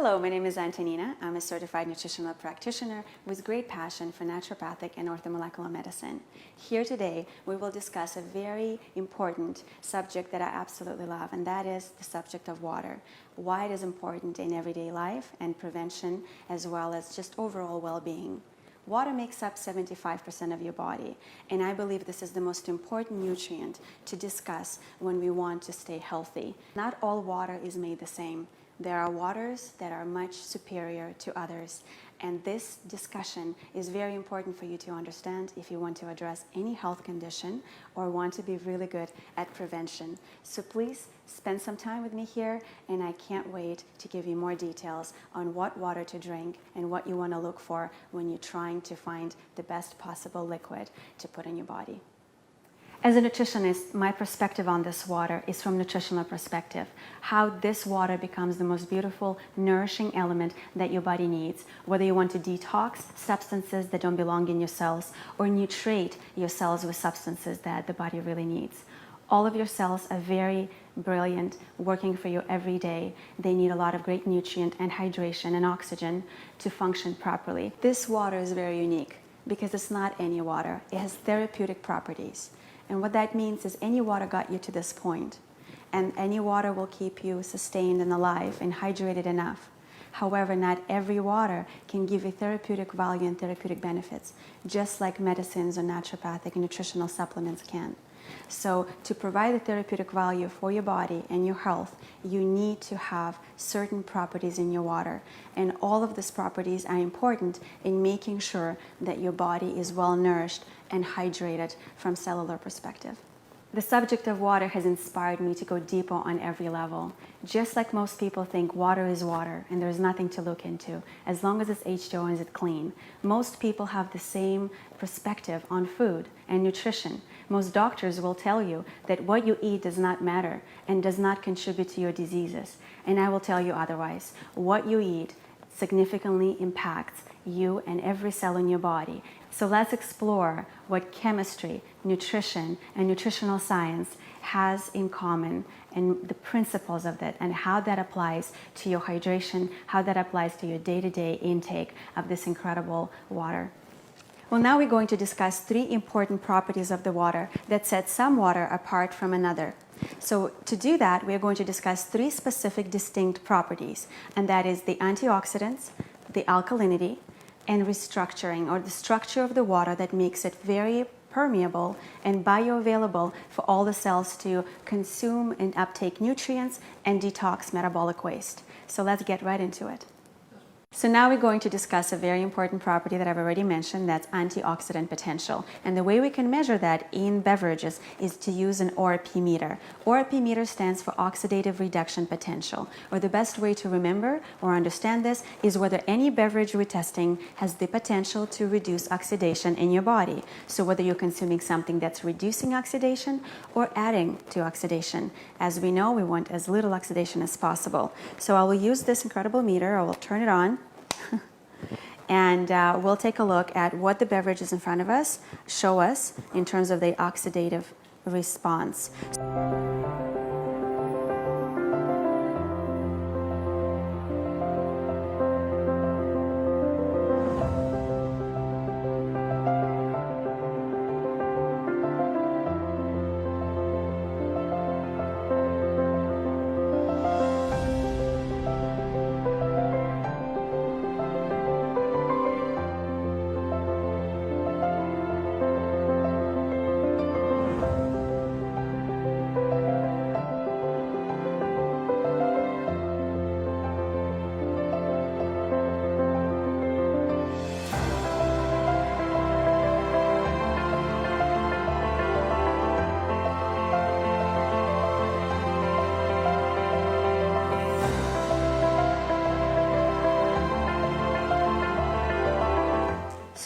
Hello, my name is Antonina. I'm a certified nutritional practitioner with great passion for naturopathic and orthomolecular medicine. Here today, we will discuss a very important subject that I absolutely love, and that is the subject of water. Why it is important in everyday life and prevention, as well as just overall well-being. Water makes up 75% of your body, and I believe this is the most important nutrient to discuss when we want to stay healthy. Not all water is made the same. There are waters that are much superior to others, and this discussion is very important for you to understand if you want to address any health condition or want to be really good at prevention. So please spend some time with me here, and I can't wait to give you more details on what water to drink and what you want to look for when you're trying to find the best possible liquid to put in your body. As a nutritionist, my perspective on this water is from nutritional perspective, how this water becomes the most beautiful, nourishing element that your body needs, whether you want to detox substances that don't belong in your cells or nutrate your cells with substances that the body really needs. All of your cells are very brilliant, working for you every day. They need a lot of great nutrient and hydration and oxygen to function properly. This water is very unique because it's not any water. It has therapeutic properties. And what that means is any water got you to this point, and any water will keep you sustained and alive and hydrated enough. However, not every water can give you therapeutic value and therapeutic benefits, just like medicines or naturopathic and nutritional supplements can. So to provide the therapeutic value for your body and your health, you need to have certain properties in your water. And all of these properties are important in making sure that your body is well nourished and hydrated from cellular perspective. The subject of water has inspired me to go deeper on every level. Just like most people think water is water and there's nothing to look into, as long as it's H2O and it's clean. Most people have the same perspective on food and nutrition. Most doctors will tell you that what you eat does not matter and does not contribute to your diseases. And I will tell you otherwise. What you eat significantly impacts you and every cell in your body. So let's explore what chemistry, nutrition, and nutritional science has in common and the principles of that and how that applies to your hydration, how that applies to your day-to-day intake of this incredible water. Well, now we're going to discuss three important properties of the water that set some water apart from another. So to do that, we're going to discuss three specific distinct properties, and that is the antioxidants, the alkalinity, and restructuring, or the structure of the water that makes it very permeable and bioavailable for all the cells to consume and uptake nutrients and detox metabolic waste. So let's get right into it. So now we're going to discuss a very important property that I've already mentioned, that's antioxidant potential. And the way we can measure that in beverages is to use an ORP meter. ORP meter stands for oxidative reduction potential. Or the best way to remember or understand this is whether any beverage we're testing has the potential to reduce oxidation in your body. So whether you're consuming something that's reducing oxidation or adding to oxidation. As we know, we want as little oxidation as possible. So I will use this incredible meter. I will turn it on. And we'll take a look at what the beverages in front of us show us in terms of the oxidative response.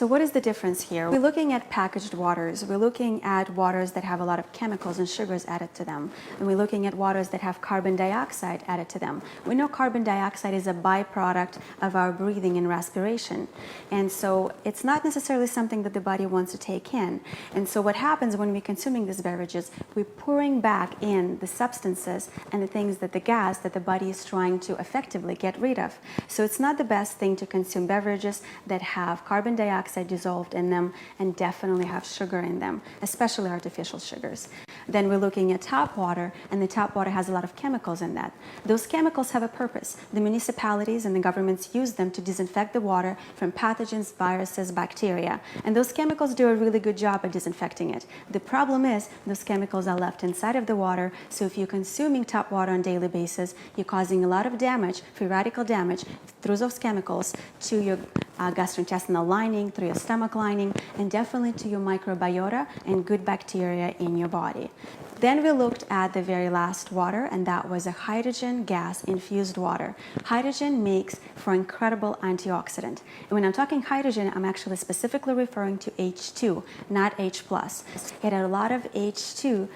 So what is the difference here? We're looking at packaged waters. We're looking at waters that have a lot of chemicals and sugars added to them. And we're looking at waters that have carbon dioxide added to them. We know carbon dioxide is a byproduct of our breathing and respiration. And so it's not necessarily something that the body wants to take in. And so what happens when we're consuming these beverages, we're pouring back in the substances and the things that the gas that the body is trying to effectively get rid of. So it's not the best thing to consume beverages that have carbon dioxide dissolved in them and definitely have sugar in them, especially artificial sugars. Then we're looking at tap water, and the tap water has a lot of chemicals in that. Those chemicals have a purpose. The municipalities and the governments use them to disinfect the water from pathogens, viruses, bacteria. And those chemicals do a really good job at disinfecting it. The problem is those chemicals are left inside of the water, so if you're consuming tap water on a daily basis, you're causing a lot of damage, free radical damage, through those chemicals to your gastrointestinal lining, through your stomach lining, and definitely to your microbiota and good bacteria in your body. Then we looked at the very last water, and that was a hydrogen gas infused water. Hydrogen makes for incredible antioxidant. And when I'm talking hydrogen, I'm actually specifically referring to H2, not H+. It had a lot of H2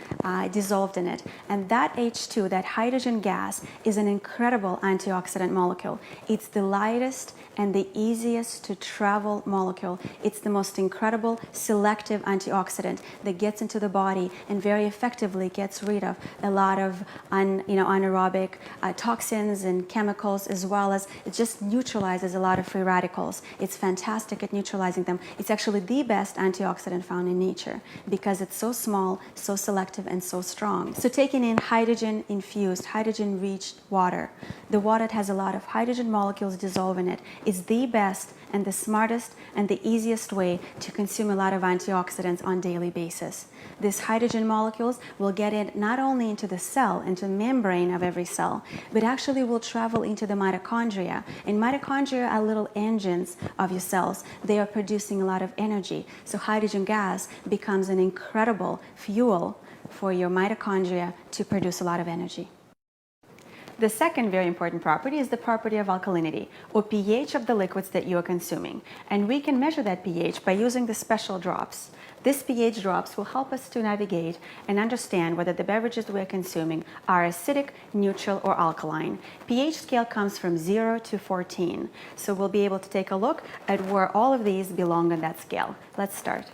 dissolved in it. And that H2, that hydrogen gas, is an incredible antioxidant molecule. It's the lightest and the easiest to travel molecule. It's the most incredible selective antioxidant that gets into the body and very effectively gets rid of a lot of anaerobic toxins and chemicals, as well as it just neutralizes a lot of free radicals. It's fantastic at neutralizing them. It's actually the best antioxidant found in nature because it's so small, so selective, and so strong. So taking in hydrogen infused, hydrogen rich water, the water that has a lot of hydrogen molecules dissolved in it, is the best and the smartest and the easiest way to consume a lot of antioxidants on a daily basis. These hydrogen molecules will get in not only into the cell, into the membrane of every cell, but actually will travel into the mitochondria. And mitochondria are little engines of your cells. They are producing a lot of energy. So hydrogen gas becomes an incredible fuel for your mitochondria to produce a lot of energy. The second very important property is the property of alkalinity, or pH of the liquids that you are consuming. And we can measure that pH by using the special drops. These pH drops will help us to navigate and understand whether the beverages we are consuming are acidic, neutral, or alkaline. pH scale comes from 0 to 14. So we'll be able to take a look at where all of these belong on that scale. Let's start.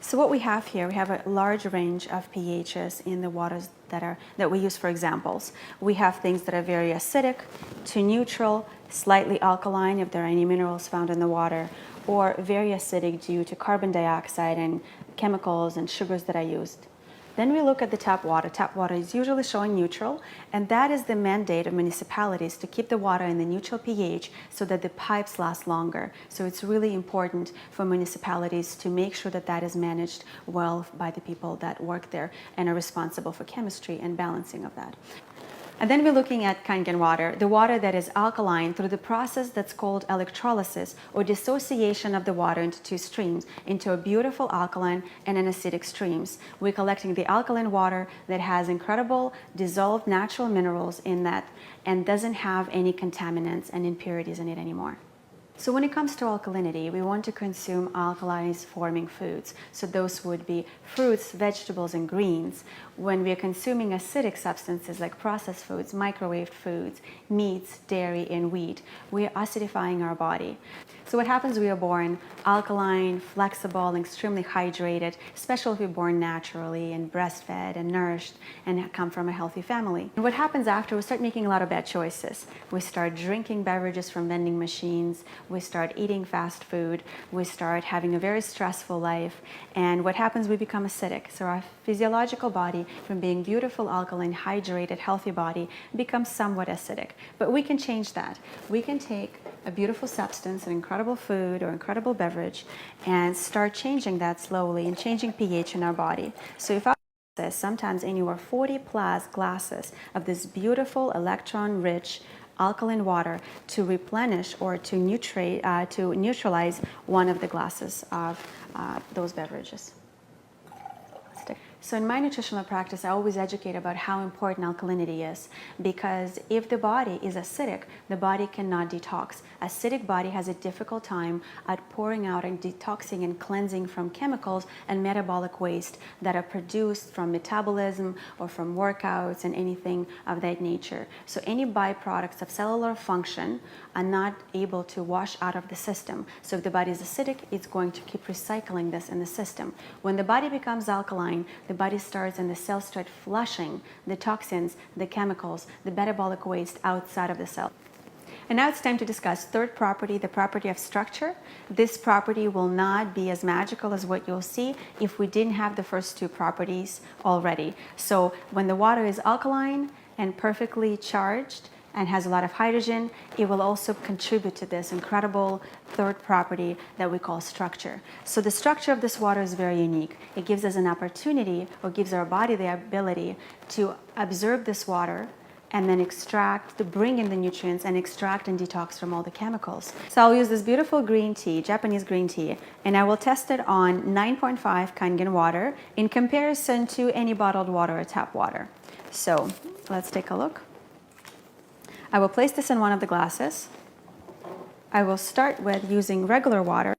So what we have here, we have a large range of pHs in the waters that we use for examples. We have things that are very acidic to neutral, slightly alkaline if there are any minerals found in the water, or very acidic due to carbon dioxide and chemicals and sugars that are used. Then we look at the tap water. Tap water is usually showing neutral, and that is the mandate of municipalities to keep the water in the neutral pH so that the pipes last longer. So it's really important for municipalities to make sure that that is managed well by the people that work there and are responsible for chemistry and balancing of that. And then we're looking at Kangen water, the water that is alkaline through the process that's called electrolysis, or dissociation of the water into two streams, into a beautiful alkaline and an acidic streams. We're collecting the alkaline water that has incredible dissolved natural minerals in that and doesn't have any contaminants and impurities in it anymore. So when it comes to alkalinity, we want to consume alkali-forming foods. So those would be fruits, vegetables, and greens. When we are consuming acidic substances like processed foods, microwaved foods, meats, dairy, and wheat, we are acidifying our body. So what happens, we are born alkaline, flexible, and extremely hydrated, especially if we're born naturally and breastfed and nourished and come from a healthy family. And what happens after, we start making a lot of bad choices. We start drinking beverages from vending machines, we start eating fast food, we start having a very stressful life, and what happens, we become acidic. So our physiological body, from being beautiful, alkaline, hydrated, healthy body, becomes somewhat acidic. But we can change that. We can take a beautiful substance, an incredible food or incredible beverage, and start changing that slowly and changing pH in our body. So if I sometimes anywhere 40 plus glasses of this beautiful electron-rich alkaline water to replenish or to neutralize one of the glasses of those beverages. So in my nutritional practice, I always educate about how important alkalinity is, because if the body is acidic, the body cannot detox. Acidic body has a difficult time at pouring out and detoxing and cleansing from chemicals and metabolic waste that are produced from metabolism or from workouts and anything of that nature. So any byproducts of cellular function are not able to wash out of the system. So if the body is acidic, it's going to keep recycling this in the system. When the body becomes alkaline, the body starts and the cells start flushing the toxins, the chemicals, the metabolic waste outside of the cell. And now it's time to discuss third property, the property of structure. This property will not be as magical as what you'll see if we didn't have the first two properties already. So when the water is alkaline and perfectly charged and has a lot of hydrogen, it will also contribute to this incredible third property that we call structure. So the structure of this water is very unique. It gives us an opportunity, or gives our body the ability to absorb this water and then extract, to bring in the nutrients and extract and detox from all the chemicals. So I'll use this beautiful green tea, Japanese green tea, and I will test it on 9.5 Kangen water in comparison to any bottled water or tap water. So let's take a look. I will place this in one of the glasses. I will start with using regular water.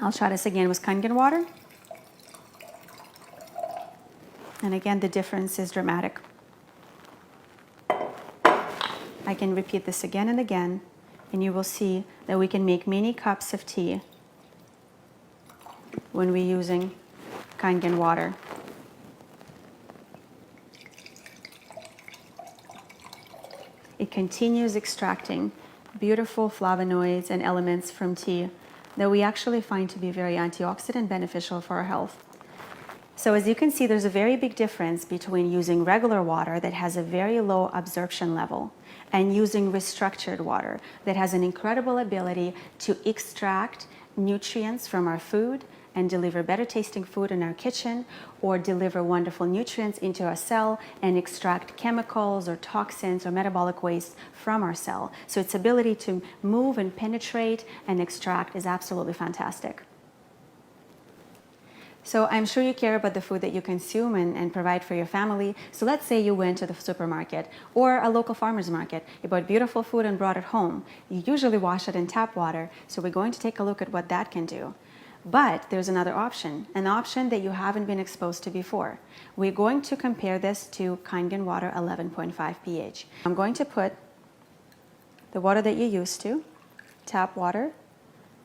I'll try this again with Kangen water. And again, the difference is dramatic. I can repeat this again and again, and you will see that we can make many cups of tea when we're using Kangen water. It continues extracting beautiful flavonoids and elements from tea that we actually find to be very antioxidant beneficial for our health. So as you can see, there's a very big difference between using regular water that has a very low absorption level and using restructured water that has an incredible ability to extract nutrients from our food and deliver better tasting food in our kitchen, or deliver wonderful nutrients into our cell and extract chemicals or toxins or metabolic waste from our cell. So its ability to move and penetrate and extract is absolutely fantastic. So I'm sure you care about the food that you consume and provide for your family. So let's say you went to the supermarket or a local farmer's market. You bought beautiful food and brought it home. You usually wash it in tap water. So we're going to take a look at what that can do. But there's another option, an option that you haven't been exposed to before. We're going to compare this to Kangen water 11.5 pH. I'm going to put the water that you're used to, tap water,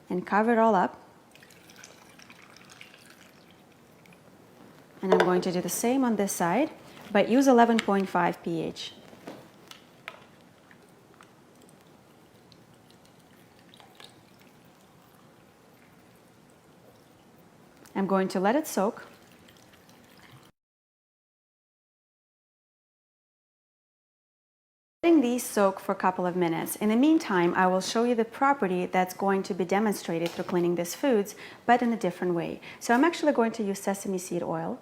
and cover it all up. And I'm going to do the same on this side, but use 11.5 pH. I'm going to let it soak. Letting these soak for a couple of minutes. In the meantime, I will show you the property that's going to be demonstrated through cleaning these foods, but in a different way. So I'm actually going to use sesame seed oil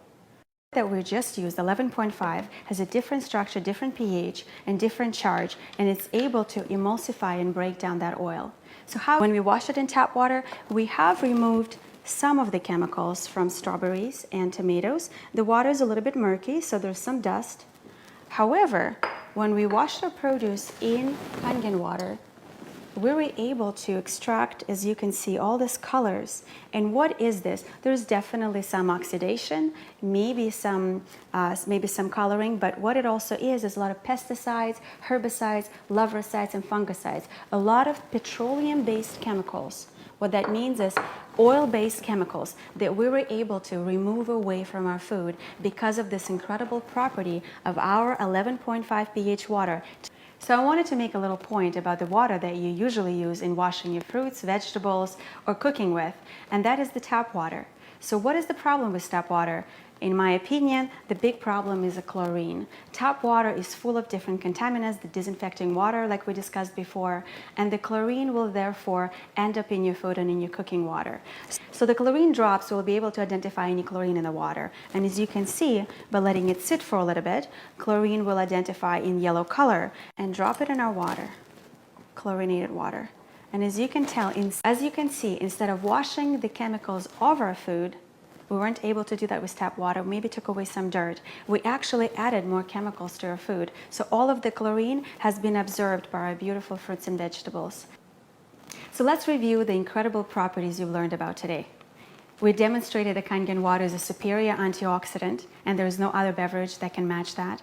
that we just used, 11.5, has a different structure, different pH, and different charge, and it's able to emulsify and break down that oil. So when we wash it in tap water, we have removed some of the chemicals from strawberries and tomatoes. The water is a little bit murky, so there's some dust. However, when we wash our produce in Kangen water, we were able to extract, as you can see, all these colors. And what is this? There's definitely some oxidation, maybe some coloring, but what it also is a lot of pesticides, herbicides, larvicides, and fungicides. A lot of petroleum-based chemicals. What that means is oil-based chemicals that we were able to remove away from our food because of this incredible property of our 11.5 pH water. So I wanted to make a little point about the water that you usually use in washing your fruits, vegetables, or cooking with, and that is the tap water. So what is the problem with tap water? In my opinion, the big problem is the chlorine. Tap water is full of different contaminants, the disinfecting water like we discussed before, and the chlorine will therefore end up in your food and in your cooking water. So the chlorine drops will be able to identify any chlorine in the water. And as you can see, by letting it sit for a little bit, chlorine will identify in yellow color and drop it in our water, chlorinated water. And as you can see, instead of washing the chemicals off our food, we weren't able to do that with tap water, maybe took away some dirt. We actually added more chemicals to our food. So all of the chlorine has been absorbed by our beautiful fruits and vegetables. So let's review the incredible properties you've learned about today. We demonstrated that Kangen water is a superior antioxidant, and there is no other beverage that can match that.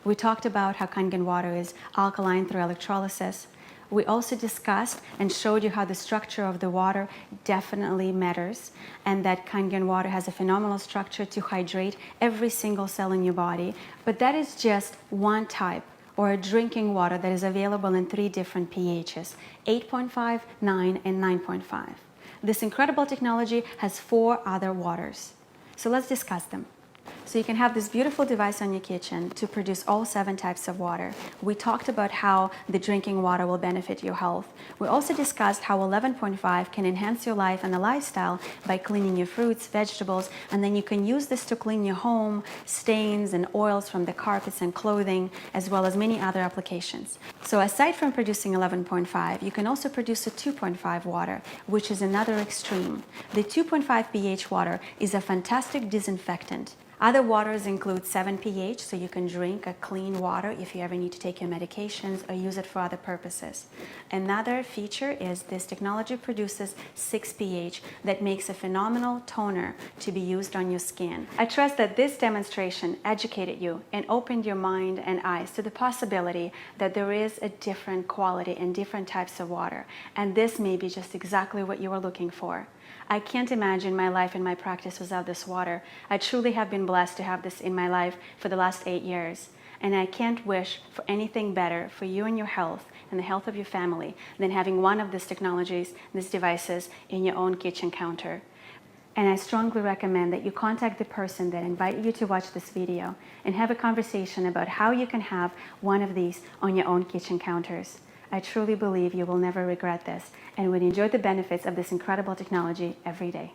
We talked about how Kangen water is alkaline through electrolysis. We also discussed and showed you how the structure of the water definitely matters, and that Kangen water has a phenomenal structure to hydrate every single cell in your body. But that is just one type, or a drinking water that is available in 3 different pHs, 8.5, 9, and 9.5. This incredible technology has 4 other waters. So let's discuss them. So you can have this beautiful device on your kitchen to produce all 7 types of water. We talked about how the drinking water will benefit your health. We also discussed how 11.5 can enhance your life and the lifestyle by cleaning your fruits, vegetables, and then you can use this to clean your home, stains and oils from the carpets and clothing, as well as many other applications. So aside from producing 11.5, you can also produce a 2.5 water, which is another extreme. The 2.5 pH water is a fantastic disinfectant. Other waters include 7 pH, so you can drink a clean water if you ever need to take your medications or use it for other purposes. Another feature is this technology produces 6 pH that makes a phenomenal toner to be used on your skin. I trust that this demonstration educated you and opened your mind and eyes to the possibility that there is a different quality and different types of water, and this may be just exactly what you were looking for. I can't imagine my life and my practice without this water. I truly have been blessed to have this in my life for the last 8 years. And I can't wish for anything better for you and your health and the health of your family than having one of these technologies, these devices in your own kitchen counter. And I strongly recommend that you contact the person that invited you to watch this video and have a conversation about how you can have one of these on your own kitchen counters. I truly believe you will never regret this and would enjoy the benefits of this incredible technology every day.